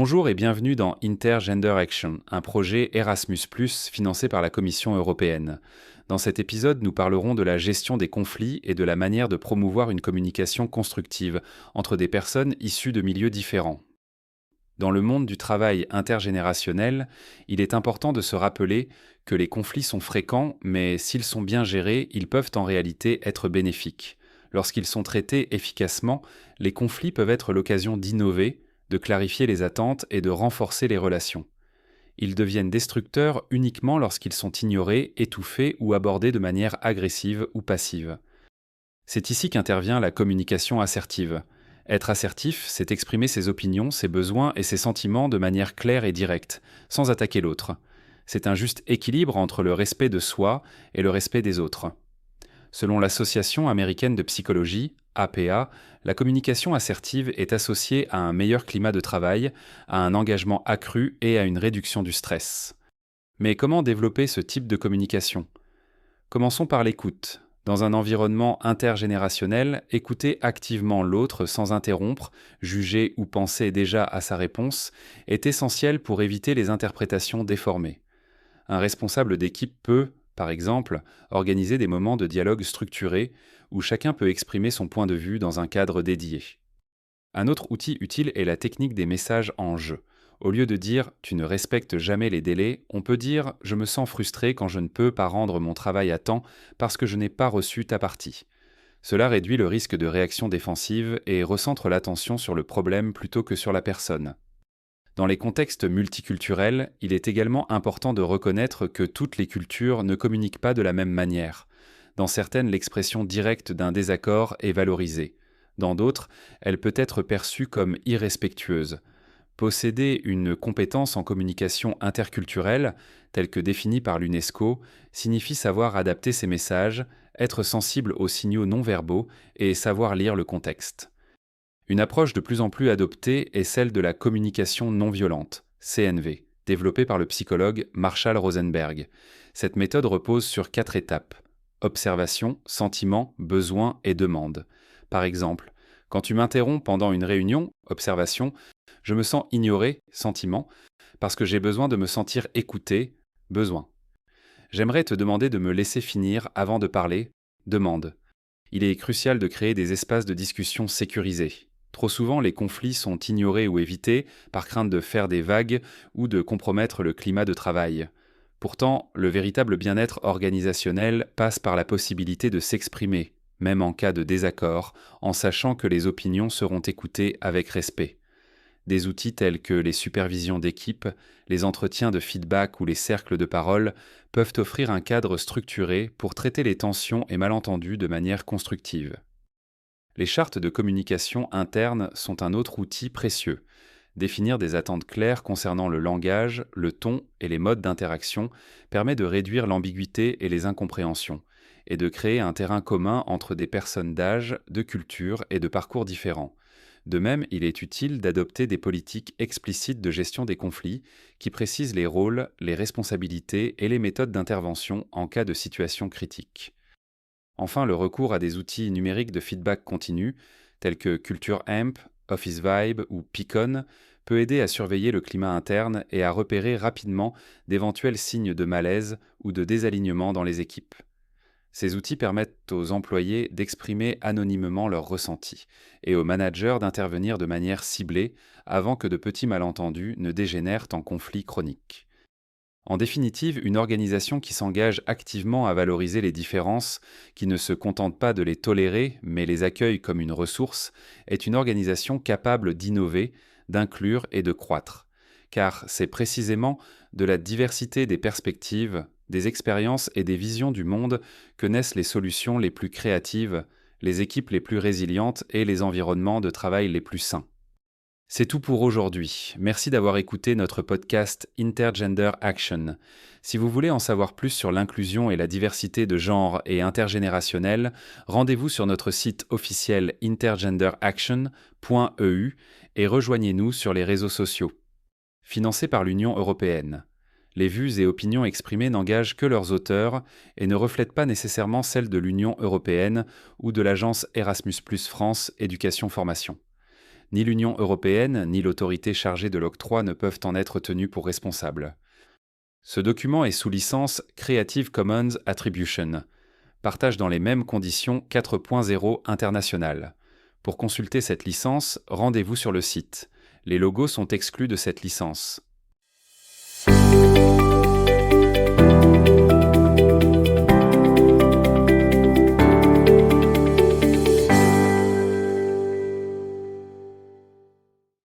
Bonjour et bienvenue dans Intergender Action, un projet Erasmus+, financé par la Commission européenne. Dans cet épisode, nous parlerons de la gestion des conflits et de la manière de promouvoir une communication constructive entre des personnes issues de milieux différents. Dans le monde du travail intergénérationnel, il est important de se rappeler que les conflits sont fréquents, mais s'ils sont bien gérés, ils peuvent en réalité être bénéfiques. Lorsqu'ils sont traités efficacement, les conflits peuvent être l'occasion d'innover, de clarifier les attentes et de renforcer les relations. Ils deviennent destructeurs uniquement lorsqu'ils sont ignorés, étouffés ou abordés de manière agressive ou passive. C'est ici qu'intervient la communication assertive. Être assertif, c'est exprimer ses opinions, ses besoins et ses sentiments de manière claire et directe, sans attaquer l'autre. C'est un juste équilibre entre le respect de soi et le respect des autres. Selon l'Association américaine de psychologie, APA, la communication assertive est associée à un meilleur climat de travail, à un engagement accru et à une réduction du stress. Mais comment développer ce type de communication ? Commençons par l'écoute. Dans un environnement intergénérationnel, écouter activement l'autre sans interrompre, juger ou penser déjà à sa réponse est essentiel pour éviter les interprétations déformées. Un responsable d'équipe peut, par exemple, organiser des moments de dialogue structurés où chacun peut exprimer son point de vue dans un cadre dédié. Un autre outil utile est la technique des messages en jeu. Au lieu de dire « tu ne respectes jamais les délais », on peut dire « je me sens frustré quand je ne peux pas rendre mon travail à temps parce que je n'ai pas reçu ta partie ». Cela réduit le risque de réaction défensive et recentre l'attention sur le problème plutôt que sur la personne. Dans les contextes multiculturels, il est également important de reconnaître que toutes les cultures ne communiquent pas de la même manière. Dans certaines, l'expression directe d'un désaccord est valorisée. Dans d'autres, elle peut être perçue comme irrespectueuse. Posséder une compétence en communication interculturelle, telle que définie par l'UNESCO, signifie savoir adapter ses messages, être sensible aux signaux non-verbaux et savoir lire le contexte. Une approche de plus en plus adoptée est celle de la communication non violente, CNV, développée par le psychologue Marshall Rosenberg. Cette méthode repose sur 4 étapes: observation, sentiment, besoin et demande. Par exemple, quand tu m'interromps pendant une réunion, observation, je me sens ignoré, sentiment, parce que j'ai besoin de me sentir écouté, besoin. J'aimerais te demander de me laisser finir avant de parler, demande. Il est crucial de créer des espaces de discussion sécurisés. Trop souvent, les conflits sont ignorés ou évités par crainte de faire des vagues ou de compromettre le climat de travail. Pourtant, le véritable bien-être organisationnel passe par la possibilité de s'exprimer, même en cas de désaccord, en sachant que les opinions seront écoutées avec respect. Des outils tels que les supervisions d'équipe, les entretiens de feedback ou les cercles de parole peuvent offrir un cadre structuré pour traiter les tensions et malentendus de manière constructive. Les chartes de communication interne sont un autre outil précieux. Définir des attentes claires concernant le langage, le ton et les modes d'interaction permet de réduire l'ambiguïté et les incompréhensions, et de créer un terrain commun entre des personnes d'âge, de culture et de parcours différents. De même, il est utile d'adopter des politiques explicites de gestion des conflits qui précisent les rôles, les responsabilités et les méthodes d'intervention en cas de situation critique. Enfin, le recours à des outils numériques de feedback continu, tels que Culture Amp, Office Vibe ou Picon, peut aider à surveiller le climat interne et à repérer rapidement d'éventuels signes de malaise ou de désalignement dans les équipes. Ces outils permettent aux employés d'exprimer anonymement leurs ressentis et aux managers d'intervenir de manière ciblée avant que de petits malentendus ne dégénèrent en conflits chroniques. En définitive, une organisation qui s'engage activement à valoriser les différences, qui ne se contente pas de les tolérer mais les accueille comme une ressource, est une organisation capable d'innover, d'inclure et de croître. Car c'est précisément de la diversité des perspectives, des expériences et des visions du monde que naissent les solutions les plus créatives, les équipes les plus résilientes et les environnements de travail les plus sains. C'est tout pour aujourd'hui. Merci d'avoir écouté notre podcast Intergender Action. Si vous voulez en savoir plus sur l'inclusion et la diversité de genre et intergénérationnelle, rendez-vous sur notre site officiel intergenderaction.eu et rejoignez-nous sur les réseaux sociaux. Financé par l'Union européenne. Les vues et opinions exprimées n'engagent que leurs auteurs et ne reflètent pas nécessairement celles de l'Union européenne ou de l'agence Erasmus+ France Éducation Formation. Ni l'Union européenne, ni l'autorité chargée de l'octroi ne peuvent en être tenus pour responsables. Ce document est sous licence Creative Commons Attribution. Partage dans les mêmes conditions 4.0 international. Pour consulter cette licence, rendez-vous sur le site. Les logos sont exclus de cette licence.